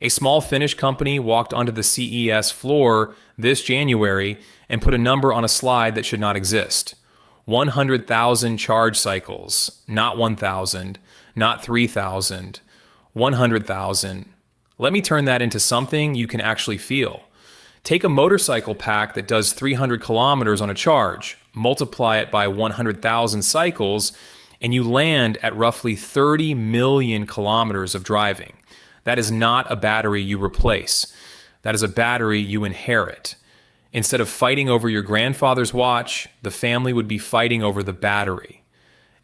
A small Finnish company walked onto the CES floor this January and put a number on a slide that should not exist. 100,000 charge cycles, not 1,000, not 3,000, 100,000. Let me turn that into something you can actually feel. Take a motorcycle pack that does 300 kilometers on a charge, multiply it by 100,000 cycles, and you land at roughly 30 million kilometers of driving. That is not a battery you replace. That is a battery you inherit. Instead of fighting over your grandfather's watch, the family would be fighting over the battery.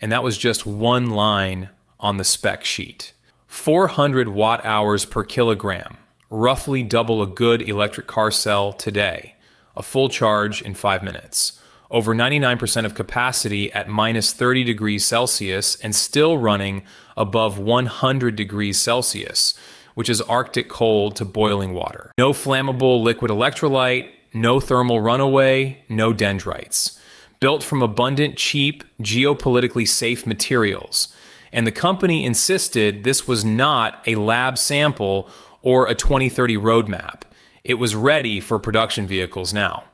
And that was just one line on the spec sheet. 400 watt hours per kilogram, roughly double a good electric car cell today. A full charge in 5 minutes. Over 99% of capacity at minus 30 degrees Celsius and still running above 100 degrees Celsius, which is Arctic cold to boiling water. No flammable liquid electrolyte, no thermal runaway, no dendrites. Built from abundant, cheap, geopolitically safe materials. And the company insisted this was not a lab sample or a 2030 roadmap. It was ready for production vehicles now.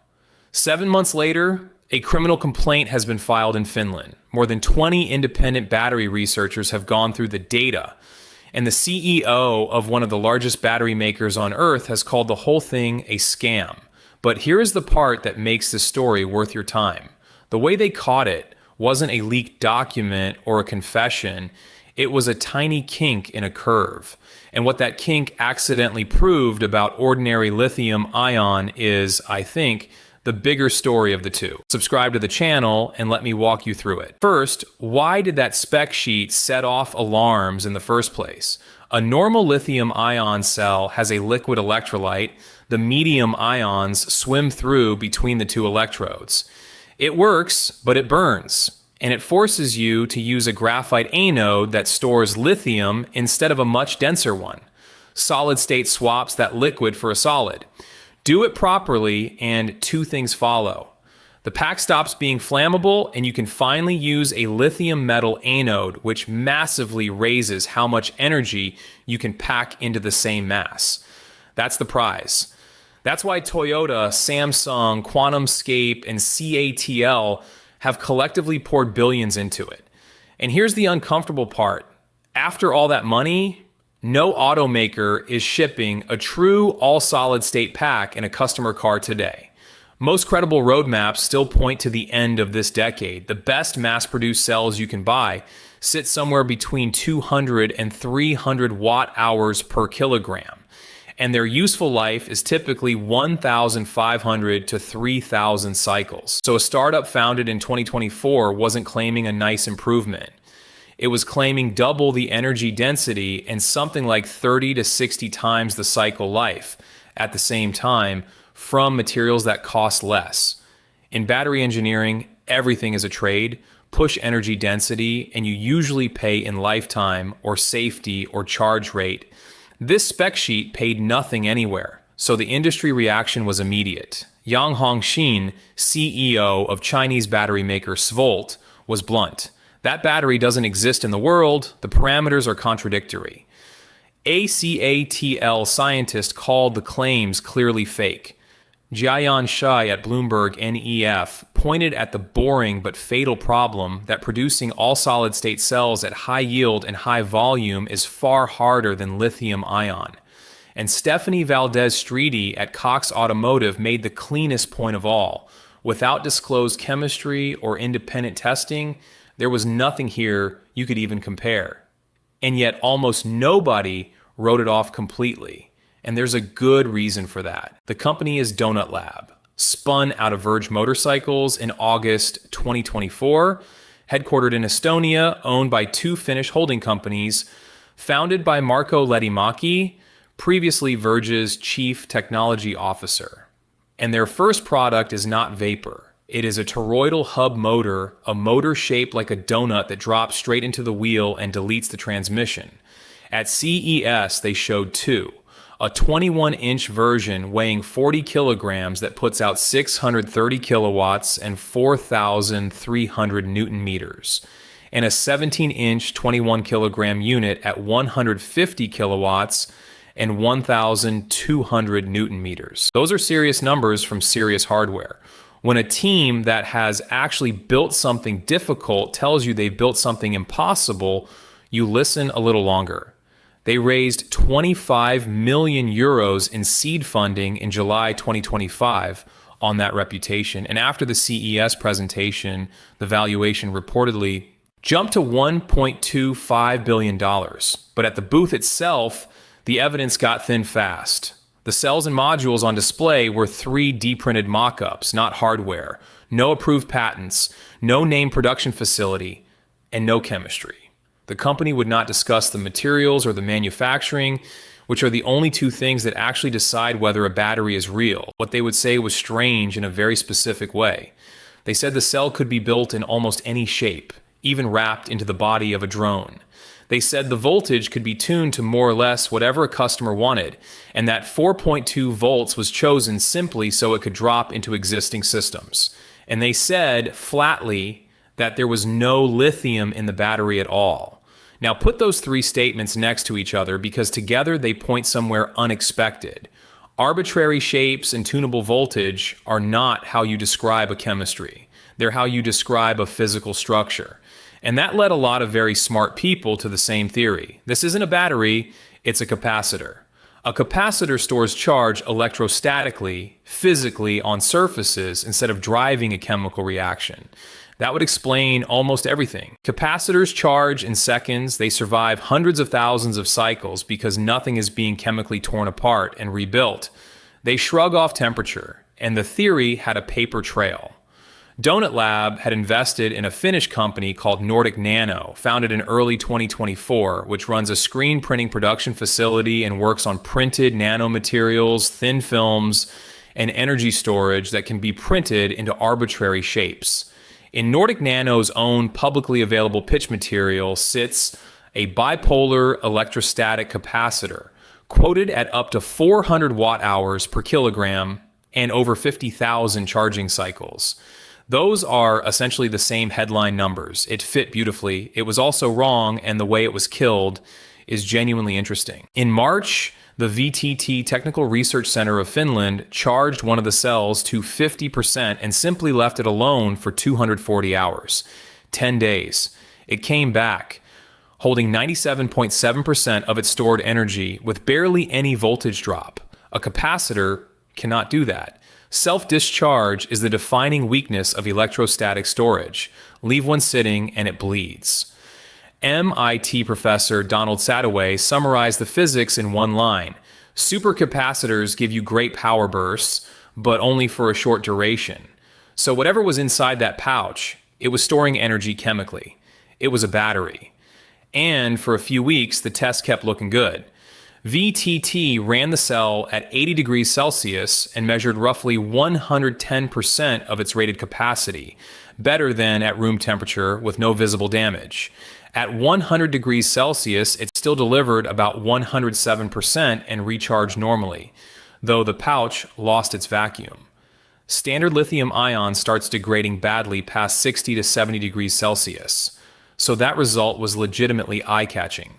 7 months later, a criminal complaint has been filed in Finland. More than 20 independent battery researchers have gone through the data, and the CEO of one of the largest battery makers on Earth has called the whole thing a scam. But here is the part that makes this story worth your time. The way they caught it wasn't a leaked document or a confession. It was a tiny kink in a curve. And what that kink accidentally proved about ordinary lithium-ion is, I think, the bigger story of the two. Subscribe to the channel and let me walk you through it. First, why did that spec sheet set off alarms in the first place? A normal lithium-ion cell has a liquid electrolyte. The medium ions swim through between the two electrodes. It works, but it burns. And it forces you to use a graphite anode that stores lithium instead of a much denser one. Solid state swaps that liquid for a solid. Do it properly and two things follow. The pack stops being flammable and you can finally use a lithium metal anode, which massively raises how much energy you can pack into the same mass. That's the prize. That's why Toyota, Samsung, QuantumScape, and CATL have collectively poured billions into it. And here's the uncomfortable part. After all that money, no automaker is shipping a true all-solid-state pack in a customer car today. Most credible roadmaps still point to the end of this decade. The best mass-produced cells you can buy sit somewhere between 200 and 300 watt-hours per kilogram. And their useful life is typically 1,500 to 3,000 cycles. So a startup founded in 2024 wasn't claiming a nice improvement. It was claiming double the energy density and something like 30 to 60 times the cycle life at the same time from materials that cost less. In battery engineering, everything is a trade. Push energy density, and you usually pay in lifetime or safety or charge rate. This spec sheet paid nothing anywhere, so the industry reaction was immediate. Yang Hongxin, CEO of Chinese battery maker Svolt, was blunt. That battery doesn't exist in the world, the parameters are contradictory. ACATL scientists called the claims clearly fake. Jiayan Shai at Bloomberg NEF pointed at the boring but fatal problem that producing all solid-state cells at high yield and high volume is far harder than lithium-ion. And Stephanie Valdez-Streety at Cox Automotive made the cleanest point of all. Without disclosed chemistry or independent testing, there was nothing here you could even compare. And yet almost nobody wrote it off completely. And there's a good reason for that. The company is Donut Lab, spun out of Verge Motorcycles in August 2024, headquartered in Estonia, owned by two Finnish holding companies, founded by Marko Lehtimäki, previously Verge's chief technology officer. And their first product is not vapor. It is a toroidal hub motor, a motor shaped like a donut that drops straight into the wheel and deletes the transmission. At CES, they showed two. A 21-inch version weighing 40 kilograms that puts out 630 kilowatts and 4,300 newton meters, and a 17-inch 21-kilogram unit at 150 kilowatts and 1,200 Newton meters. Those are serious numbers from serious hardware. When a team that has actually built something difficult tells you they've built something impossible, you listen a little longer. They raised 25 million euros in seed funding in July 2025 on that reputation. And after the CES presentation, the valuation reportedly jumped to $1.25 billion. But at the booth itself, the evidence got thin fast. The cells and modules on display were 3D printed mock-ups, not hardware, no approved patents, no named production facility, and no chemistry. The company would not discuss the materials or the manufacturing, which are the only two things that actually decide whether a battery is real. What they would say was strange in a very specific way. They said the cell could be built in almost any shape, even wrapped into the body of a drone. They said the voltage could be tuned to more or less whatever a customer wanted, and that 4.2 volts was chosen simply so it could drop into existing systems. And they said flatly that there was no lithium in the battery at all. Now put those three statements next to each other because together they point somewhere unexpected. Arbitrary shapes and tunable voltage are not how you describe a chemistry. They're how you describe a physical structure. And that led a lot of very smart people to the same theory. This isn't a battery, it's a capacitor. A capacitor stores charge electrostatically, physically on surfaces instead of driving a chemical reaction. That would explain almost everything. Capacitors charge in seconds, they survive hundreds of thousands of cycles because nothing is being chemically torn apart and rebuilt. They shrug off temperature, and the theory had a paper trail. Donut Lab had invested in a Finnish company called Nordic Nano, founded in early 2024, which runs a screen printing production facility and works on printed nanomaterials, thin films, and energy storage that can be printed into arbitrary shapes. In Nordic Nano's own publicly available pitch material sits a bipolar electrostatic capacitor, quoted at up to 400 watt-hours per kilogram and over 50,000 charging cycles. Those are essentially the same headline numbers. It fit beautifully. It was also wrong, and the way it was killed is genuinely interesting. In March, the VTT Technical Research Center of Finland charged one of the cells to 50% and simply left it alone for 240 hours, 10 days. It came back, holding 97.7% of its stored energy with barely any voltage drop. A capacitor cannot do that. Self-discharge is the defining weakness of electrostatic storage. Leave one sitting and it bleeds. MIT professor Donald Sadoway summarized the physics in one line. Supercapacitors give you great power bursts, but only for a short duration. So whatever was inside that pouch, it was storing energy chemically. It was a battery. And for a few weeks, the test kept looking good. VTT ran the cell at 80 degrees Celsius and measured roughly 110% of its rated capacity, better than at room temperature with no visible damage. At 100 degrees Celsius, it still delivered about 107% and recharged normally, though the pouch lost its vacuum. Standard lithium-ion starts degrading badly past 60 to 70 degrees Celsius, so that result was legitimately eye-catching.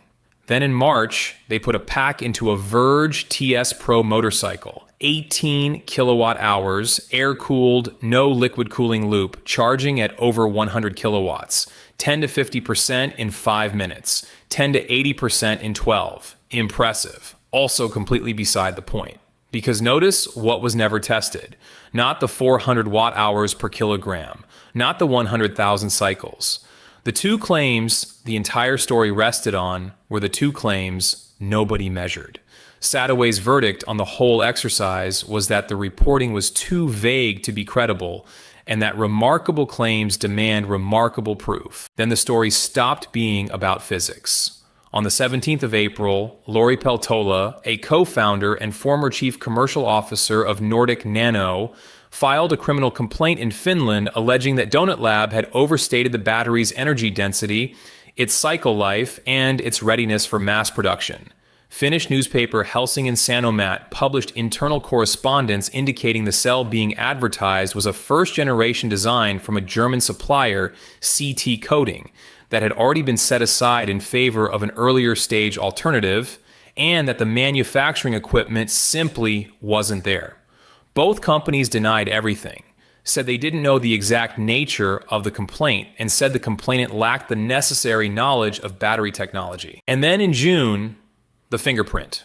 Then in March, they put a pack into a Verge TS Pro motorcycle, 18 kilowatt hours, air-cooled, no liquid cooling loop, charging at over 100 kilowatts, 10 to 50% in 5 minutes, 10 to 80% in 12. Impressive. Also completely beside the point. Because notice what was never tested. Not the 400 watt hours per kilogram, not the 100,000 cycles. The two claims the entire story rested on were the two claims nobody measured. Sadoway's verdict on the whole exercise was that the reporting was too vague to be credible, and that remarkable claims demand remarkable proof. Then the story stopped being about physics. On the 17th of April, Lori Peltola, a co-founder and former chief commercial officer of Nordic Nano, filed a criminal complaint in Finland alleging that Donut Lab had overstated the battery's energy density, its cycle life, and its readiness for mass production. Finnish newspaper Helsingin Sanomat published internal correspondence indicating the cell being advertised was a first-generation design from a German supplier, CT Coating, that had already been set aside in favor of an earlier stage alternative, and that the manufacturing equipment simply wasn't there. Both companies denied everything, said they didn't know the exact nature of the complaint, and said the complainant lacked the necessary knowledge of battery technology. And then in June, the fingerprint.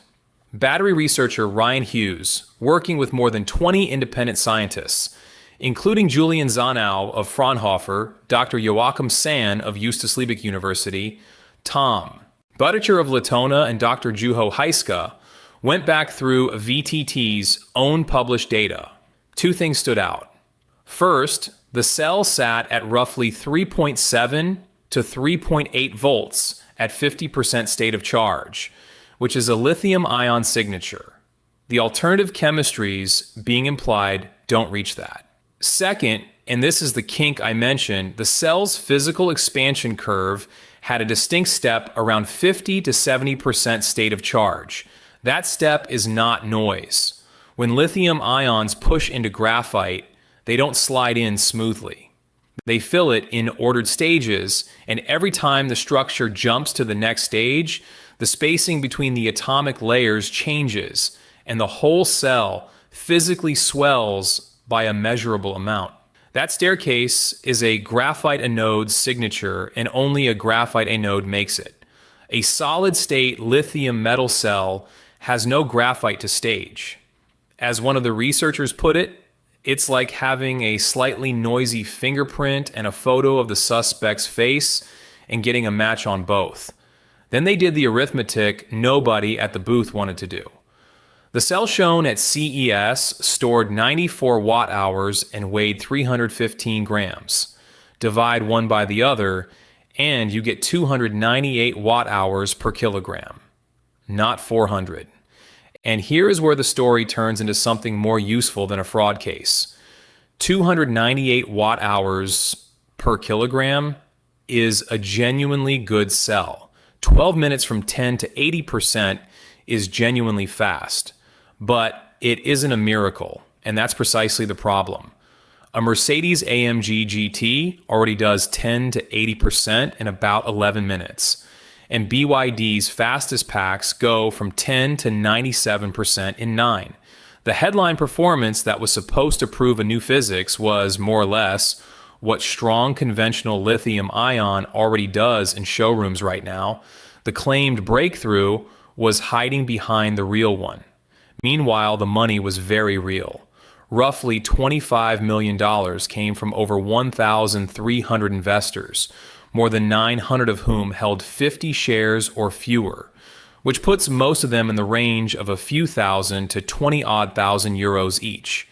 Battery researcher Ryan Hughes, working with more than 20 independent scientists, including Julian Zanow of Fraunhofer, Dr. Joachim Sand of Justus Liebig University, Tom Butticher of Latona, and Dr. Juho Heiska, went back through VTT's own published data. Two things stood out. First, the cell sat at roughly 3.7 to 3.8 volts at 50% state of charge, which is a lithium-ion signature. The alternative chemistries being implied don't reach that. Second, and this is the kink I mentioned, the cell's physical expansion curve had a distinct step around 50 to 70% state of charge. That step is not noise. When lithium ions push into graphite, they don't slide in smoothly. They fill it in ordered stages, and every time the structure jumps to the next stage, the spacing between the atomic layers changes, and the whole cell physically swells by a measurable amount. That staircase is a graphite anode signature, and only a graphite anode makes it. A solid-state lithium metal cell has no graphite to stage. As one of the researchers put it, it's like having a slightly noisy fingerprint and a photo of the suspect's face and getting a match on both. Then they did the arithmetic nobody at the booth wanted to do. The cell shown at CES stored 94 watt-hours and weighed 315 grams. Divide one by the other, and you get 298 watt-hours per kilogram, not 400. And here is where the story turns into something more useful than a fraud case. 298 watt-hours per kilogram is a genuinely good cell. 12 minutes from 10 to 80% is genuinely fast. But it isn't a miracle, and that's precisely the problem. A Mercedes-AMG GT already does 10 to 80% in about 11 minutes, and BYD's fastest packs go from 10 to 97% in 9. The headline performance that was supposed to prove a new physics was, more or less, what strong conventional lithium-ion already does in showrooms right now. The claimed breakthrough was hiding behind the real one. Meanwhile, the money was very real. Roughly $25 million came from over 1,300 investors, more than 900 of whom held 50 shares or fewer, which puts most of them in the range of a few thousand to 20-odd thousand euros each.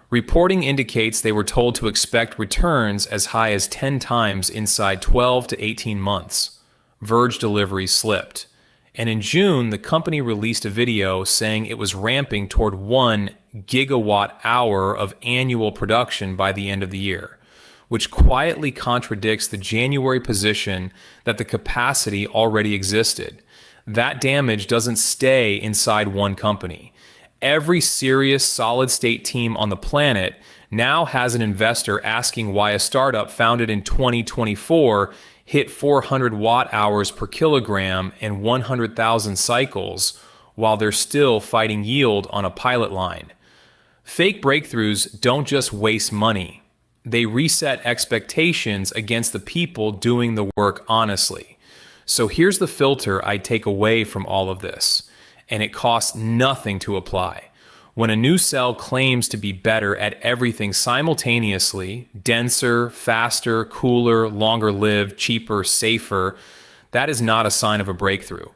Reporting indicates they were told to expect returns as high as 10 times inside 12 to 18 months. Verge deliveries slipped. And in June, the company released a video saying it was ramping toward 1 gigawatt hour of annual production by the end of the year, which quietly contradicts the January position that the capacity already existed. That damage doesn't stay inside one company. Every serious solid-state team on the planet now has an investor asking why a startup founded in 2024 hit 400 watt-hours per kilogram and 100,000 cycles while they're still fighting yield on a pilot line. Fake breakthroughs don't just waste money. They reset expectations against the people doing the work honestly. So here's the filter I take away from all of this, and it costs nothing to apply. When a new cell claims to be better at everything simultaneously, denser, faster, cooler, longer-lived, cheaper, safer, that is not a sign of a breakthrough.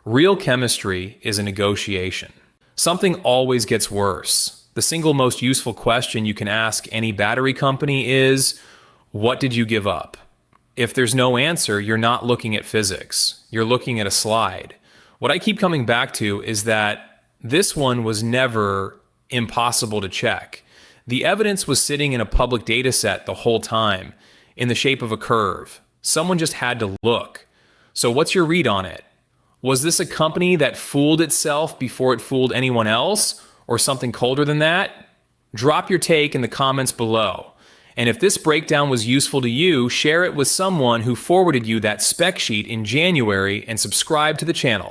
Real chemistry is a negotiation. Something always gets worse. The single most useful question you can ask any battery company is, what did you give up? If there's no answer, you're not looking at physics. You're looking at a slide. What I keep coming back to is that this one was never impossible to check. The evidence was sitting in a public data set the whole time, in the shape of a curve. Someone just had to look. So what's your read on it? Was this a company that fooled itself before it fooled anyone else, or something colder than that? Drop your take in the comments below. And if this breakdown was useful to you, share it with someone who forwarded you that spec sheet in January and subscribe to the channel.